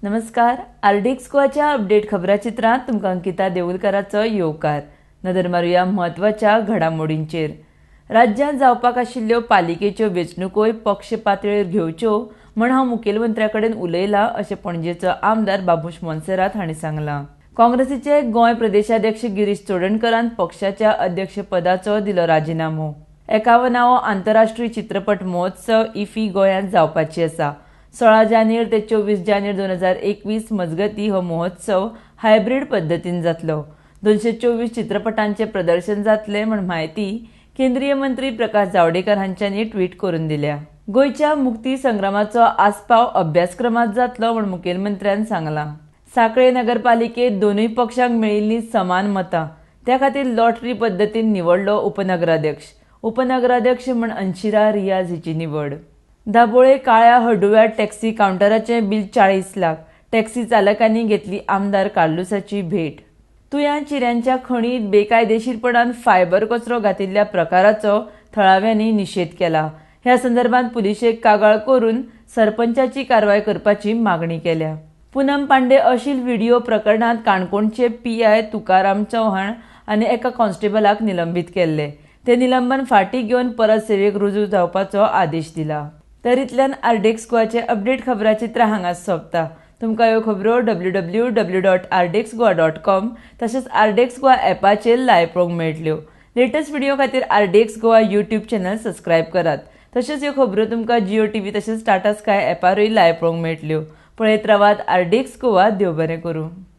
नमस्कार. RDX गोवाच्या update खबराचित्रांत तुमकां अंकिता देऊळकराचो येवकार. नदर मारूया म्हत्वाच्या घडामोडींचेर. राज्यांत जावपाक आशिल्ल्यो पालिकेच्यो वेंचणुकोय पक्ष पातळीर घेवच्यो म्हण हांव मुखेलमंत्र्या कडेन उलयलां अशें पणजेचो आमदार बाबुश मोन्सेरात हांणी सांगलां. काँग्रेसीचे गोंय प्रदेशाध्यक्ष गिरीश चोडणकरान पक्षाच्या अध्यक्षपदाचो दिलो राजिनामो. 51वो आंतरराष्ट्रीय चित्रपट महोत्सव इफ्फी गोंयांत जावपाची आसा. 16 जानेर ते 24 जानेर 2021 मजगती हो महोत्सव हायब्रीड पद्दतीन जातलो. 224 चित्रपटांचे प्रदर्शन जातले म्हण म्हायती केंद्रीय मंत्री प्रकाश जावडेकर हांच्यांनी ट्विट करून दिल्या. गोंयच्या मुक्ती संग्रामाचो आस्पाव अभ्यासक्रमांत जातलो म्हण मुखेलमंत्र्यान सांगलां. सांखळे नगरपालिकेत दोनूय पक्षांक मेळिल्लीं समान मतां. त्या खातीर लॉटरी पद्दतीन निवडलो उपनगराध्यक्ष. उपनगराध्यक्ष म्हण अंशिरा रियाज हिची निवड. दाबोळे काळ्या हड्डुव्या टॅक्सी कावंटराचें बिल 40 लाख. टॅक्सी चालकांनी घेतली आमदार कार्लुसाची भेट. तुया चिऱ्यांच्या खणींत बेकायदेशीरपणान फायबर कचरो घातिल्ल्या प्रकाराचो थळाव्यांनी निशेध केला. ह्या संदर्भात पुलिशेक कागाळ करून सरपंचाची कारवाय करपाची मागणी केल्या. पूनम पांडे अशील व्हिडिओ प्रकरणात काणकोणचे पीआय तुकाराम चव्हाण आनी एका कॉन्स्टेबलाक निलंबीत केल्ले. ते निलंबन फाटीं घेवन परत सेवेक रुजू जावपाचो आदेश दिला. तरींतल्यान आरडीएक्स गोवाचे अपडेट खबराचित्र हांगाच सोंपता. तुमकां ह्यो खबरो www.rdxgoa.com तशेंच आरडीएक्स गोवा ॲपाचेर लायव्ह पळोवंक मेळटल्यो. लेटस्ट व्हिडिओ खातीर RDX Goa YouTube channel subscribe करात. तशेंच ह्यो खबरो तुमकां जियो टीव्ही तशेंच टाटा स्काय ॲपारूय लायव्ह पळोवंक मेळटल्यो. पळयत रावात आरडीएक्स गोवा. देव बरें करूं.